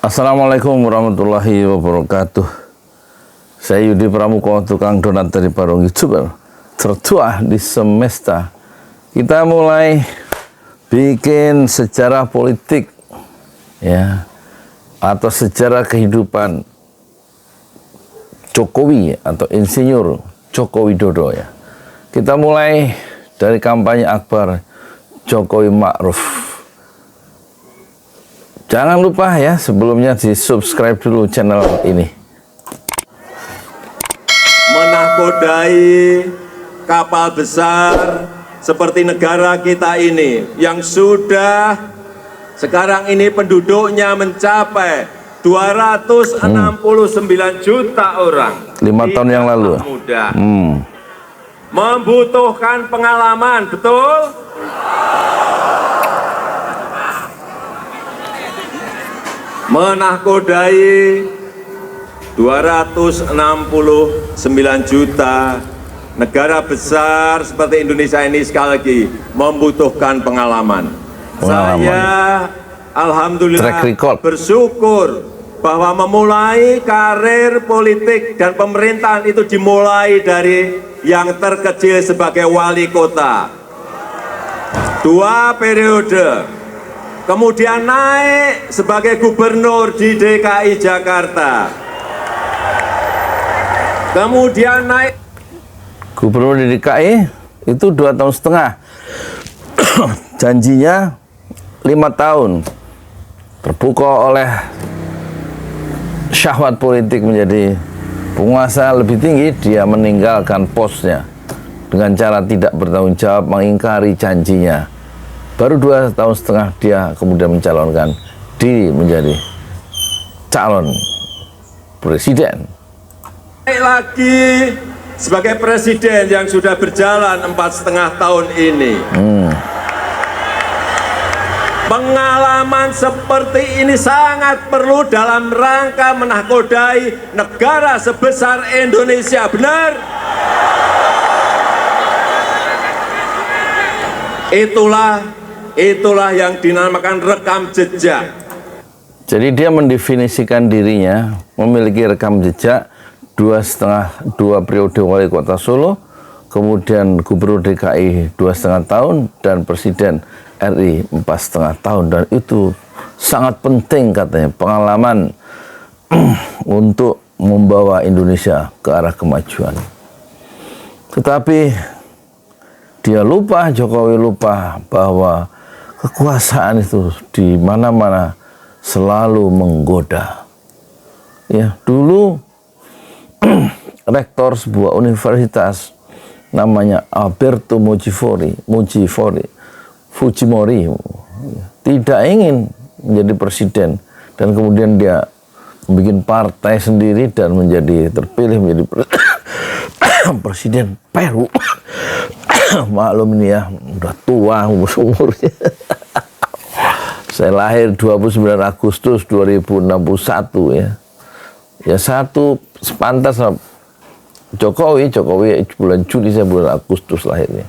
Assalamualaikum warahmatullahi wabarakatuh. Saya Yudi Pramuko, tukang donat dari Barong YouTuber tertua di semesta. Kita mulai bikin sejarah politik ya, atau sejarah kehidupan Jokowi atau Insinyur Joko Widodo ya. Kita mulai dari kampanye akbar Jokowi Ma'ruf. Jangan lupa ya, sebelumnya di subscribe dulu channel ini. Menakodai kapal besar seperti negara kita ini yang sudah sekarang ini penduduknya mencapai 269 juta orang. 5 tahun yang lalu. Mudah. Membutuhkan pengalaman, betul? Menakodai 269 juta negara besar seperti Indonesia ini sekali lagi membutuhkan pengalaman. Saya alhamdulillah bersyukur bahwa memulai karir politik dan pemerintahan itu dimulai dari yang terkecil sebagai wali kota. 2 periode. Kemudian naik sebagai gubernur di DKI Jakarta. Kemudian naik gubernur di DKI itu 2,5 tahun. Janjinya 5 tahun. Terpukau oleh syahwat politik menjadi penguasa lebih tinggi, dia meninggalkan posnya dengan cara tidak bertanggung jawab, mengingkari janjinya. Baru 2,5 tahun dia kemudian mencalonkan diri menjadi calon presiden. Lagi sebagai presiden yang sudah berjalan 4,5 tahun ini. Pengalaman seperti ini sangat perlu dalam rangka menakodai negara sebesar Indonesia, benar? Itulah yang dinamakan rekam jejak. Jadi dia mendefinisikan dirinya memiliki rekam jejak 2 periode wali kota Solo, kemudian gubernur DKI 2,5 tahun, dan presiden RI 4,5 tahun. Dan itu sangat penting katanya, pengalaman untuk membawa Indonesia ke arah kemajuan. Tetapi Jokowi lupa bahwa kekuasaan itu di mana-mana selalu menggoda. Ya, dulu rektor sebuah universitas namanya Alberto Fujimori tidak ingin menjadi presiden, dan kemudian dia bikin partai sendiri dan terpilih menjadi presiden Peru. Maklum ini ya, udah tua umurnya. Saya lahir 29 Agustus 2061 ya. Ya satu sepantas sama Jokowi bulan Juli, saya bulan Agustus lahirnya.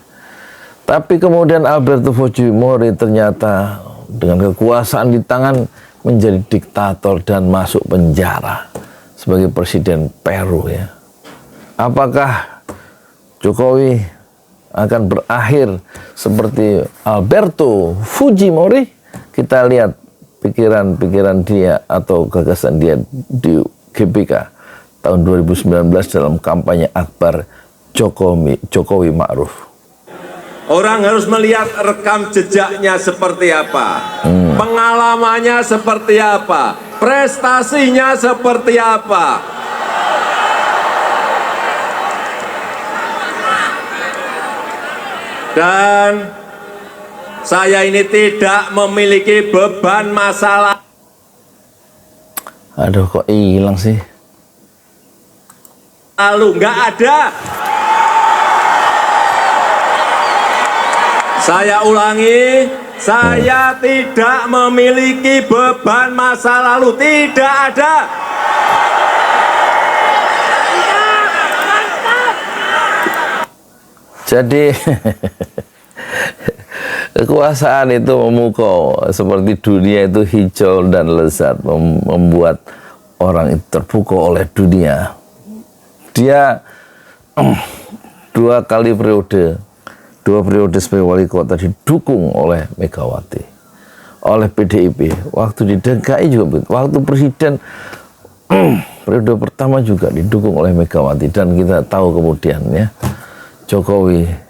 Tapi kemudian Alberto Fujimori ternyata dengan kekuasaan di tangan menjadi diktator dan masuk penjara sebagai presiden Peru ya. Apakah Jokowi akan berakhir seperti Alberto Fujimori? Kita lihat pikiran dia atau gagasan dia di GBK tahun 2019 dalam kampanye akbar Jokowi Ma'ruf. Orang harus melihat rekam jejaknya seperti apa, pengalamannya seperti apa, prestasinya seperti apa. Dan saya ini tidak memiliki beban masalah. Aduh, kok hilang sih? Lalu nggak ada. Saya ulangi, saya tidak memiliki beban masa lalu, tidak ada. Jadi Kekuasaan itu memukau, seperti dunia itu hijau dan lezat, membuat orang itu terpukau oleh dunia. Dia 2 periode sebagai wali kota didukung oleh Megawati, oleh PDIP. Waktu di DKI juga begitu. Waktu presiden periode pertama juga didukung oleh Megawati. Dan kita tahu kemudian ya, Jokowi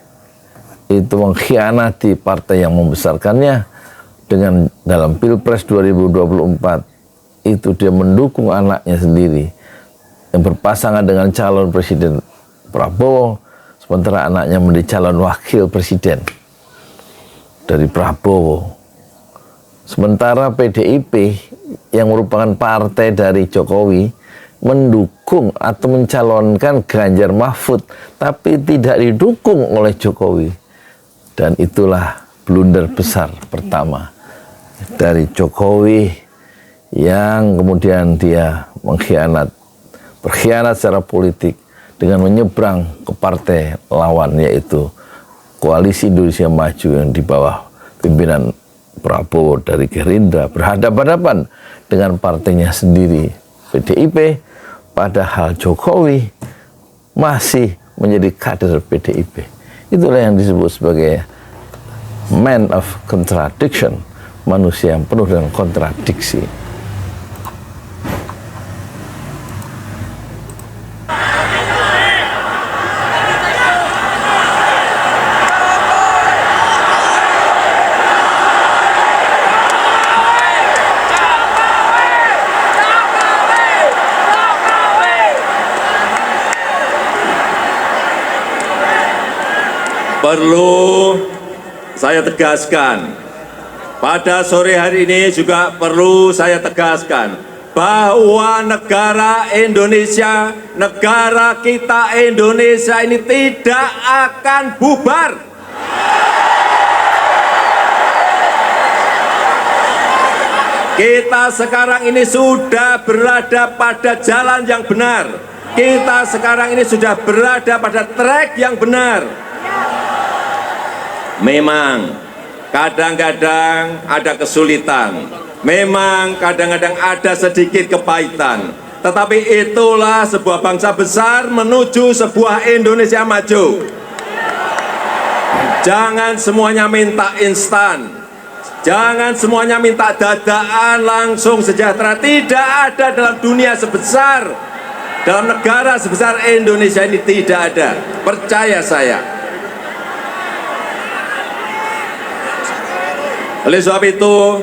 itu mengkhianati partai yang membesarkannya dengan dalam Pilpres 2024 itu dia mendukung anaknya sendiri yang berpasangan dengan calon presiden Prabowo, sementara anaknya menjadi calon wakil presiden dari Prabowo. Sementara PDIP yang merupakan partai dari Jokowi mendukung atau mencalonkan Ganjar Mahfud, tapi tidak didukung oleh Jokowi. Dan itulah blunder besar pertama dari Jokowi yang kemudian dia berkhianat secara politik dengan menyeberang ke partai lawan, yaitu Koalisi Indonesia Maju yang di bawah pimpinan Prabowo dari Gerindra, berhadapan-hadapan dengan partainya sendiri PDIP, padahal Jokowi masih menjadi kader PDIP. Itulah yang disebut sebagai man of contradiction, manusia yang penuh dengan kontradiksi. Perlu saya tegaskan, pada sore hari ini juga perlu saya tegaskan bahwa negara Indonesia, negara kita Indonesia ini tidak akan bubar. Kita sekarang ini sudah berada pada jalan yang benar. Kita sekarang ini sudah berada pada track yang benar. Memang kadang-kadang ada kesulitan, memang kadang-kadang ada sedikit kepahitan, tetapi itulah sebuah bangsa besar menuju sebuah Indonesia maju. Jangan semuanya minta instan, jangan semuanya minta dadaan langsung sejahtera. Tidak ada dalam dunia sebesar, dalam negara sebesar Indonesia ini tidak ada. Percaya saya. Oleh sebab itu,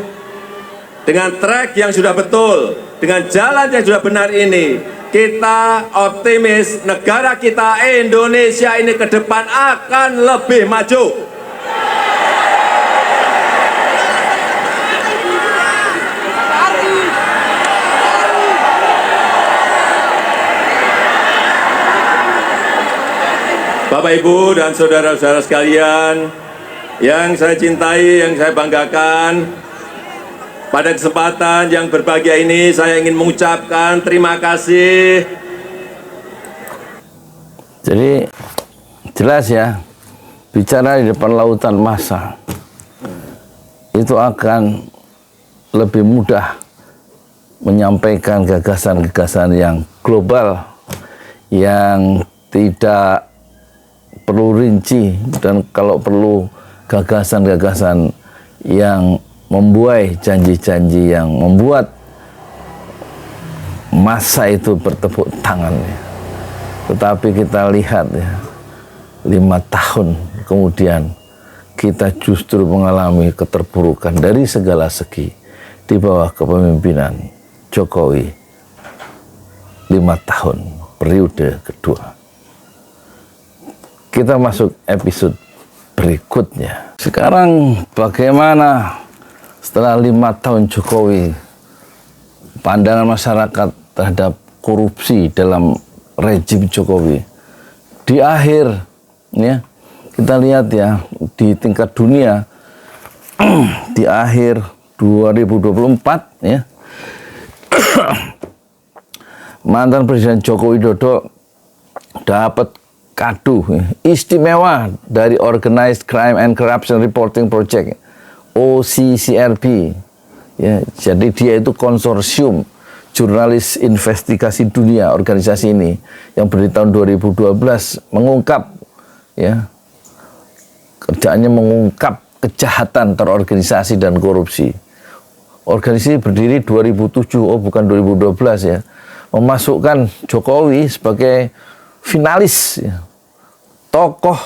dengan track yang sudah betul, dengan jalan yang sudah benar ini, kita optimis negara kita Indonesia ini ke depan akan lebih maju. Bapak, Ibu, dan saudara-saudara sekalian, yang saya cintai, yang saya banggakan, pada kesempatan yang berbahagia ini saya ingin mengucapkan terima kasih. Jadi jelas ya, bicara di depan lautan massa itu akan lebih mudah menyampaikan gagasan-gagasan yang global, yang tidak perlu rinci, dan kalau perlu gagasan-gagasan yang membuai janji-janji yang membuat massa itu bertepuk tangan. Tetapi kita lihat ya, 5 tahun kemudian kita justru mengalami keterpurukan dari segala segi di bawah kepemimpinan Jokowi. 5 tahun periode kedua. Kita masuk episode berikutnya. Sekarang bagaimana setelah 5 tahun Jokowi, pandangan masyarakat terhadap korupsi dalam rejim Jokowi di akhir ya, kita lihat ya, di tingkat dunia di akhir 2024 ya, mantan Presiden Joko Widodo dapat kado istimewa dari Organized Crime and Corruption Reporting Project OCCRP. Ya, jadi dia itu konsorsium jurnalis investigasi dunia, organisasi ini yang berdiri tahun 2012 mengungkap, ya, kerjaannya mengungkap kejahatan terorganisasi dan korupsi. Organisasi berdiri 2007, bukan 2012 ya, memasukkan Jokowi sebagai finalis, ya, tokoh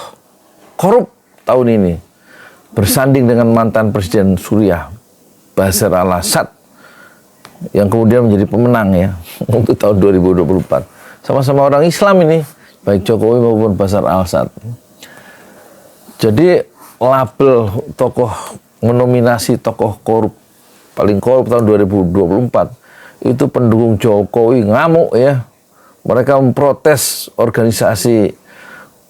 korup tahun ini, bersanding dengan mantan Presiden Suriah Bashar al-Assad yang kemudian menjadi pemenang ya untuk tahun 2024. Sama-sama orang Islam ini, baik Jokowi maupun Bashar al-Assad. Jadi label tokoh, menominasi tokoh korup paling korup tahun 2024 itu pendukung Jokowi ngamuk ya. Mereka memprotes organisasi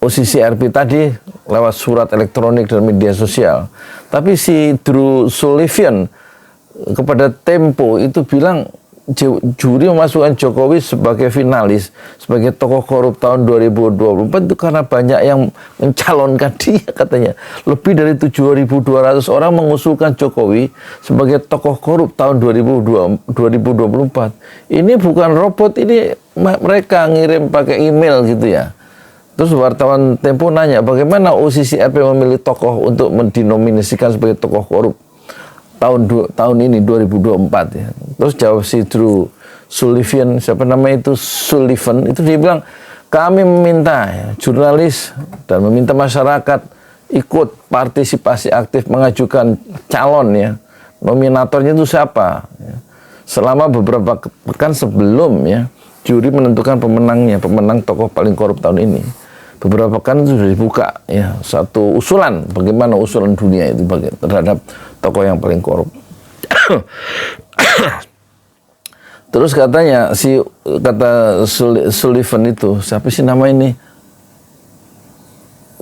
OCCRP tadi lewat surat elektronik dan media sosial. Tapi si Drew Sullivan kepada Tempo itu bilang juri memasukkan Jokowi sebagai finalis, sebagai tokoh korup tahun 2024 itu karena banyak yang mencalonkan dia katanya. Lebih dari 7.200 orang mengusulkan Jokowi sebagai tokoh korup tahun 2024. Ini bukan robot, ini mereka ngirim pakai email gitu ya. Terus wartawan Tempo nanya, bagaimana OCCRP memilih tokoh untuk mendinominasikan sebagai tokoh korup tahun ini 2024 ya. Terus jawab si Drew Sullivan, siapa namanya itu Sullivan, itu dia bilang kami meminta ya, jurnalis dan meminta masyarakat ikut partisipasi aktif mengajukan calon ya. Nominatornya itu siapa? Ya. Selama beberapa pekan sebelum ya juri menentukan pemenangnya, pemenang tokoh paling korup tahun ini. Beberapa pekan itu sudah dibuka ya satu usulan, bagaimana usulan dunia itu terhadap tokoh yang paling korup. Terus katanya kata Sullivan itu, siapa sih nama ini?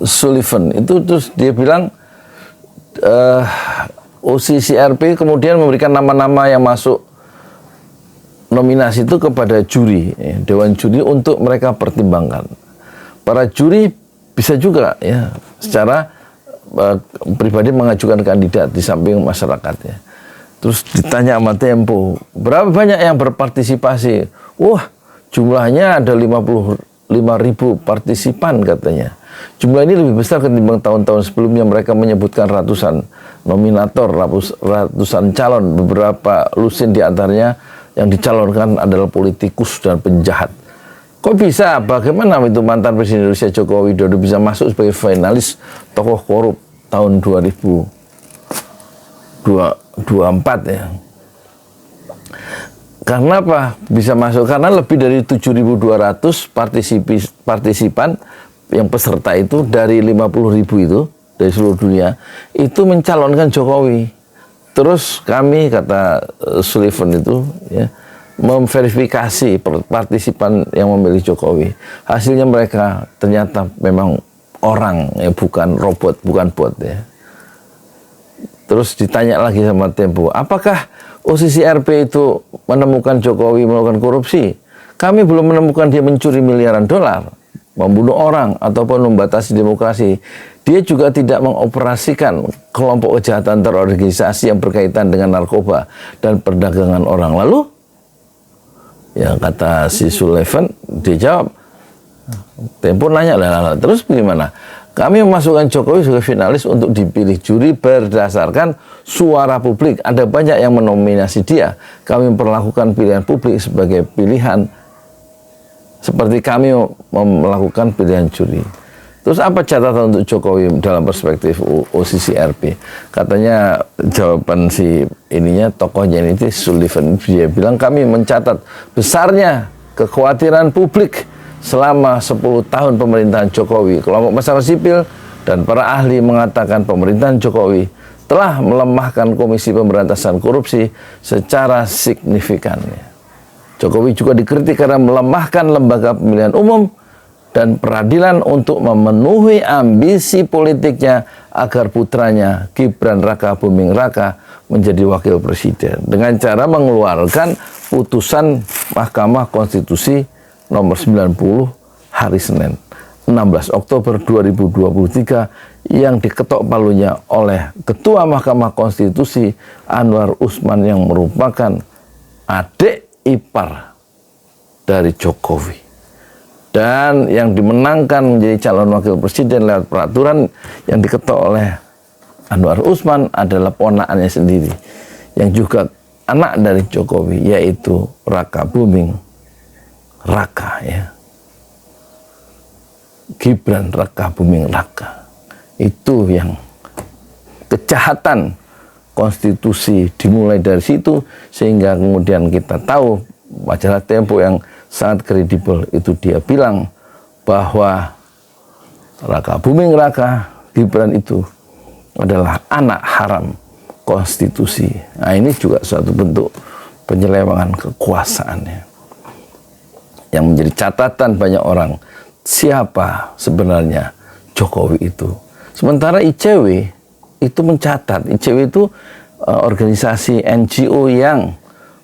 Sullivan itu terus dia bilang OCCRP kemudian memberikan nama-nama yang masuk nominasi itu kepada juri, ya, dewan juri untuk mereka pertimbangkan. Para juri bisa juga ya secara pribadi mengajukan kandidat di samping masyarakat ya. Terus ditanya sama Tempo, berapa banyak yang berpartisipasi? Wah, jumlahnya ada 55.000 partisipan katanya. Jumlah ini lebih besar ketimbang tahun-tahun sebelumnya. Mereka menyebutkan ratusan nominator, ratusan calon. Beberapa lusin diantaranya yang dicalonkan adalah politikus dan penjahat. Kok bisa? Bagaimana itu mantan Presiden Indonesia Joko Widodo bisa masuk sebagai finalis tokoh korup tahun 2024 ya? Karena apa? Bisa masuk karena lebih dari 7.200 partisipan yang peserta itu dari 50.000 itu dari seluruh dunia itu mencalonkan Jokowi. Terus kami kata Sullivan itu ya memverifikasi partisipan yang memilih Jokowi. Hasilnya mereka ternyata memang orang, ya, bukan robot, bukan bot ya. Terus ditanya lagi sama Tempo, apakah OCCRP itu menemukan Jokowi melakukan korupsi? Kami belum menemukan dia mencuri miliaran dolar, membunuh orang, ataupun membatasi demokrasi. Dia juga tidak mengoperasikan kelompok kejahatan terorganisasi yang berkaitan dengan narkoba dan perdagangan orang. Lalu ya kata si Sullivan, dia jawab, Tempo nanya, terus bagaimana? Kami memasukkan Jokowi sebagai finalis untuk dipilih juri berdasarkan suara publik. Ada banyak yang menominasi dia. Kami memperlakukan pilihan publik sebagai pilihan seperti kami melakukan pilihan juri. Terus apa catatan untuk Jokowi dalam perspektif OCCRP? Katanya jawaban si ininya, tokohnya ini Sullivan, dia bilang kami mencatat besarnya kekhawatiran publik selama 10 tahun pemerintahan Jokowi. Kelompok masyarakat sipil dan para ahli mengatakan pemerintahan Jokowi telah melemahkan Komisi Pemberantasan Korupsi secara signifikan. Jokowi juga dikritik karena melemahkan lembaga pemilihan umum dan peradilan untuk memenuhi ambisi politiknya agar putranya Gibran Raka Buming Raka menjadi wakil presiden dengan cara mengeluarkan putusan Mahkamah Konstitusi nomor 90 hari Senin. 16 Oktober 2023 yang diketok palunya oleh Ketua Mahkamah Konstitusi Anwar Usman yang merupakan adik ipar dari Jokowi. Dan yang dimenangkan menjadi calon wakil presiden lewat peraturan yang diketok oleh Anwar Usman adalah ponakannya sendiri, yang juga anak dari Jokowi, yaitu Raka Buming Raka, ya. Gibran Raka Buming Raka. Itu yang kejahatan konstitusi dimulai dari situ, sehingga kemudian kita tahu majalah Tempo yang sangat kredibel itu dia bilang bahwa Raka Buming Raka Gibran itu adalah anak haram konstitusi. Nah, ini juga suatu bentuk penyelewengan kekuasaannya yang menjadi catatan banyak orang, siapa sebenarnya Jokowi itu. Sementara ICW itu mencatat, ICW itu organisasi NGO yang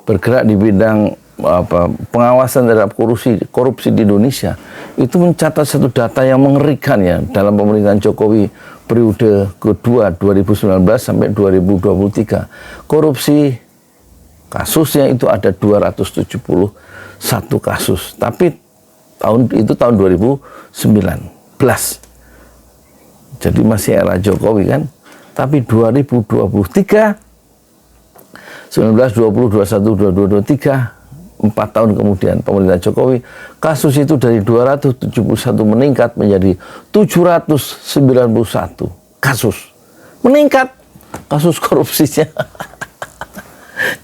bergerak di bidang pengawasan terhadap korupsi di Indonesia, itu mencatat satu data yang mengerikan, ya, dalam pemerintahan Jokowi periode kedua 2019 sampai 2023. Korupsi kasusnya itu ada 271 kasus, tapi tahun 2019. Jadi masih era Jokowi kan. Tapi 2023, 19, 20, 21, 22, 23, 4 tahun kemudian pemerintahan Jokowi, kasus itu dari 271 meningkat menjadi 791 kasus. Meningkat kasus korupsinya.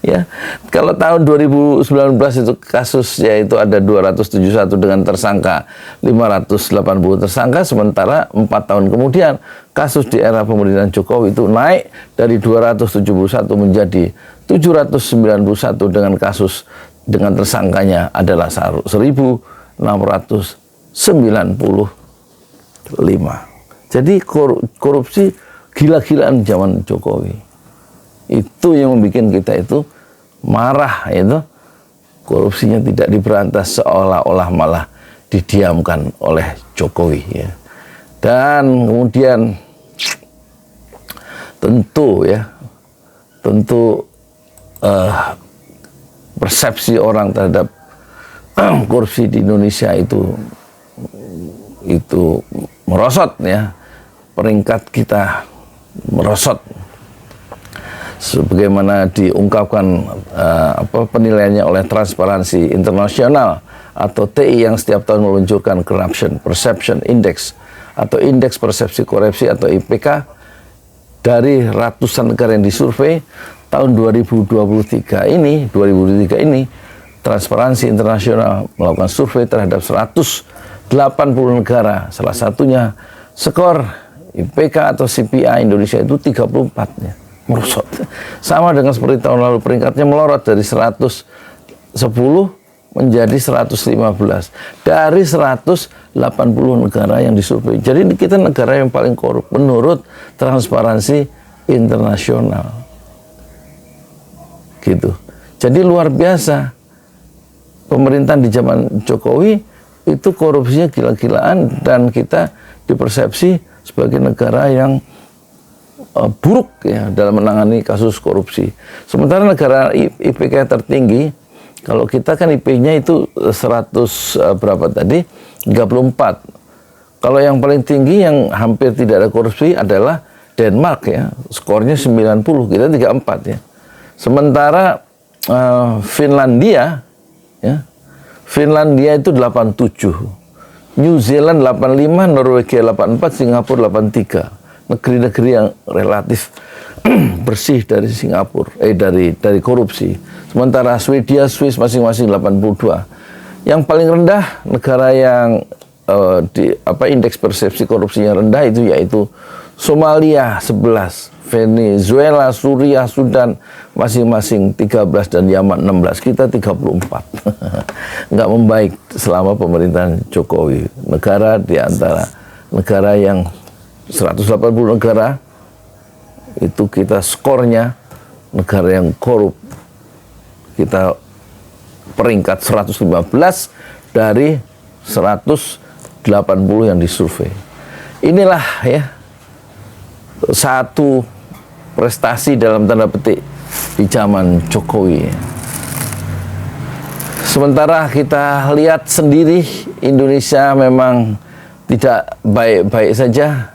Ya, kalau tahun 2019 itu kasusnya itu ada 271 dengan tersangka 580 tersangka, sementara 4 tahun kemudian kasus di era pemerintahan Jokowi itu naik dari 271 menjadi 791 dengan kasus dengan tersangkanya adalah 1.695. Jadi korupsi gila-gilaan zaman Jokowi. Itu yang membuat kita itu marah, itu korupsinya tidak diberantas, seolah-olah malah didiamkan oleh Jokowi, ya. Dan kemudian tentu persepsi orang terhadap korupsi di Indonesia itu merosot, ya. Peringkat kita merosot. Sebagaimana diungkapkan penilaiannya oleh Transparansi Internasional atau TI yang setiap tahun meluncurkan Corruption Perception Index atau Indeks Persepsi Korupsi atau IPK, dari ratusan negara yang disurvei tahun 2023 ini Transparansi Internasional melakukan survei terhadap 180 negara, salah satunya skor IPK atau CPI Indonesia itu 34-nya. Merosot. Sama dengan seperti tahun lalu, peringkatnya melorot dari 110 menjadi 115 dari 180 negara yang disurvei. Jadi kita negara yang paling korup menurut Transparansi Internasional. Gitu. Jadi luar biasa. Pemerintahan di zaman Jokowi itu korupsinya gila-gilaan, dan kita dipersepsi sebagai negara yang buruk, ya, dalam menangani kasus korupsi. Sementara negara IPK tertinggi, kalau kita kan IP-nya itu 100 berapa tadi? 34. Kalau yang paling tinggi yang hampir tidak ada korupsi adalah Denmark, ya. Skornya 90, kita 34, ya. Sementara Finlandia, ya. Finlandia itu 87. New Zealand 85, Norwegia 84, Singapura 83. Negeri-negeri yang relatif bersih dari Singapura, dari korupsi. Sementara Swedia, Swiss masing-masing 82. Yang paling rendah negara yang indeks persepsi korupsinya rendah itu yaitu Somalia 11, Venezuela, Suriah, Sudan masing-masing 13 dan Yaman 16. Kita 34. Nggak membaik selama pemerintahan Jokowi. Negara di antara negara yang 180 negara itu kita skornya negara yang korup, kita peringkat 115 dari 180 80 yang disurvei. Inilah ya satu prestasi dalam tanda petik di zaman Jokowi. Sementara kita lihat sendiri Indonesia memang tidak baik-baik saja.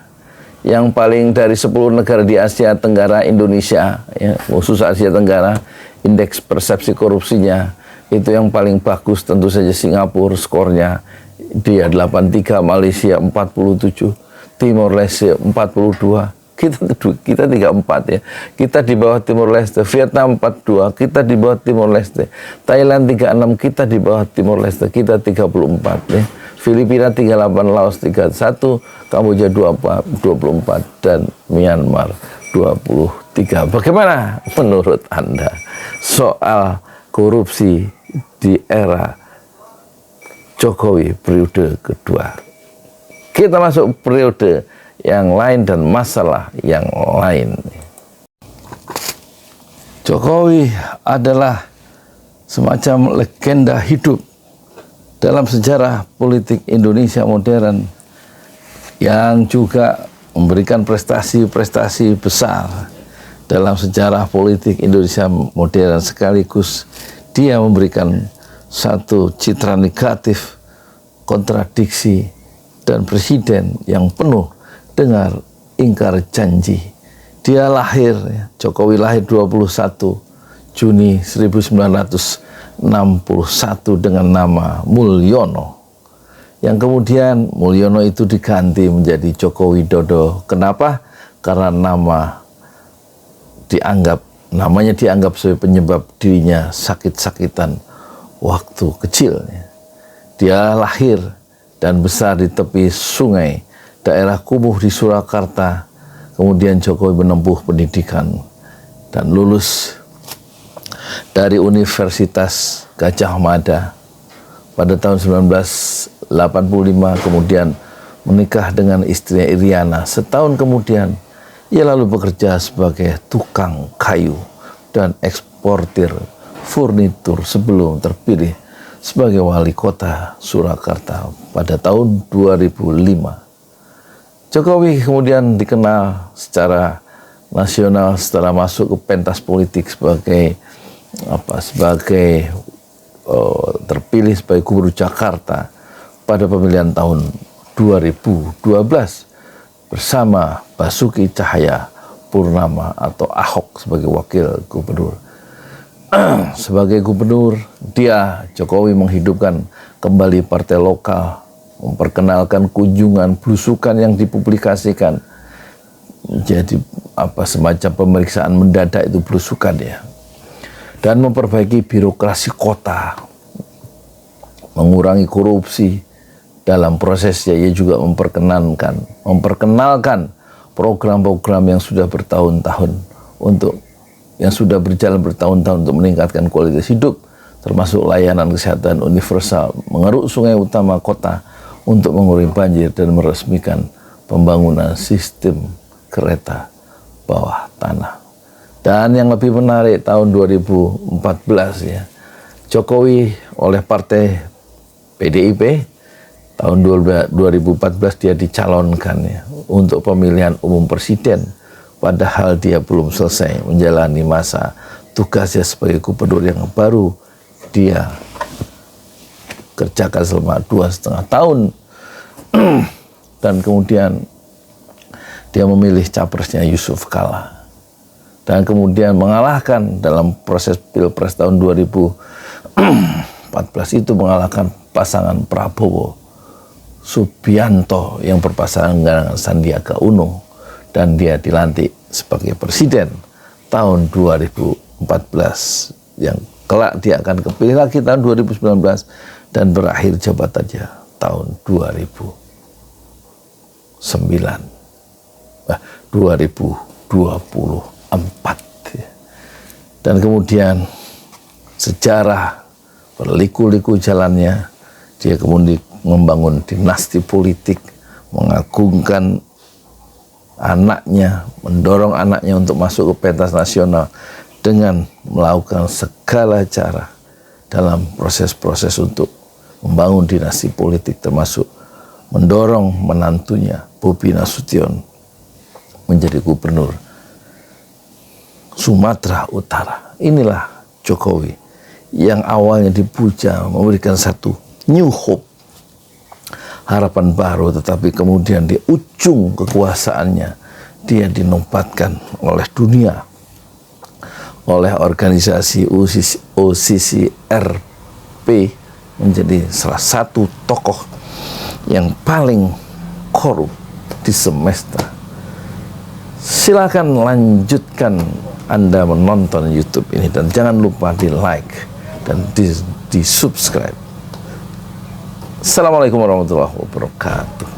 Yang paling dari 10 negara di Asia Tenggara, Indonesia, ya, khusus Asia Tenggara, indeks persepsi korupsinya itu yang paling bagus tentu saja Singapura, skornya dia 83, Malaysia 47, Timor Leste 42, kita 34 ya. Kita di bawah Timor Leste, Vietnam 42, kita di bawah Timor Leste, Thailand 36, kita di bawah Timor Leste, kita 34 ya. Filipina 38, Laos 31, Kamboja 24, dan Myanmar 23. Bagaimana menurut Anda soal korupsi di era Jokowi periode kedua? Kita masuk periode yang lain dan masalah yang lain. Jokowi adalah semacam legenda hidup dalam sejarah politik Indonesia modern yang juga memberikan prestasi-prestasi besar dalam sejarah politik Indonesia modern, sekaligus dia memberikan satu citra negatif, kontradiksi, dan presiden yang penuh dengan ingkar janji. Dia lahir, Jokowi lahir 21 Juni 1961 dengan nama Mulyono, yang kemudian Mulyono itu diganti menjadi Joko Widodo. Kenapa? Karena namanya dianggap sebagai penyebab dirinya sakit-sakitan waktu kecil. Dia lahir dan besar di tepi sungai daerah Kumuh di Surakarta. Kemudian Jokowi menempuh pendidikan dan lulus dari Universitas Gajah Mada pada tahun 1985, kemudian menikah dengan istrinya Iriana. Setahun kemudian ia lalu bekerja sebagai tukang kayu dan eksportir furnitur sebelum terpilih sebagai wali kota Surakarta pada tahun 2005. Jokowi kemudian dikenal secara nasional setelah masuk ke pentas politik sebagai terpilih sebagai Gubernur Jakarta pada pemilihan tahun 2012 bersama Basuki Cahayapurnama atau Ahok sebagai wakil gubernur. Sebagai gubernur, Jokowi menghidupkan kembali partai lokal, memperkenalkan kunjungan belusukan yang dipublikasikan jadi semacam pemeriksaan mendadak itu belusukan ya, dan memperbaiki birokrasi kota, mengurangi korupsi. Dalam prosesnya ia juga memperkenalkan program-program yang sudah berjalan bertahun-tahun untuk meningkatkan kualitas hidup, termasuk layanan kesehatan universal, mengeruk sungai utama kota untuk mengurangi banjir, dan meresmikan pembangunan sistem kereta bawah tanah. Dan yang lebih menarik, tahun 2014 ya, Jokowi oleh partai PDIP tahun 2014 dia dicalonkan ya untuk pemilihan umum presiden, padahal dia belum selesai menjalani masa tugasnya sebagai gubernur yang baru dia kerjakan selama 2,5 tahun. Dan kemudian dia memilih capresnya Yusuf Kala, dan kemudian mengalahkan dalam proses Pilpres tahun 2014 itu, mengalahkan pasangan Prabowo Subianto yang berpasangan dengan Sandiaga Uno, dan dia dilantik sebagai presiden tahun 2014, yang kelak dia akan kepilih lagi tahun 2019 dan berakhir jabatannya tahun 2024. Dan kemudian sejarah berliku-liku jalannya, dia kemudian membangun dinasti politik, mengagungkan anaknya, mendorong anaknya untuk masuk ke pentas nasional dengan melakukan segala cara dalam proses-proses untuk membangun dinasti politik, termasuk mendorong menantunya Bobi Nasution menjadi gubernur Sumatera Utara. Inilah Jokowi yang awalnya dipuja memberikan satu new hope, harapan baru, tetapi kemudian di ujung kekuasaannya dia dinobatkan oleh dunia, oleh organisasi OCCRP menjadi salah satu tokoh yang paling korup di semesta. Silakan lanjutkan Anda menonton YouTube ini, dan jangan lupa di like dan di subscribe. Assalamualaikum warahmatullahi wabarakatuh.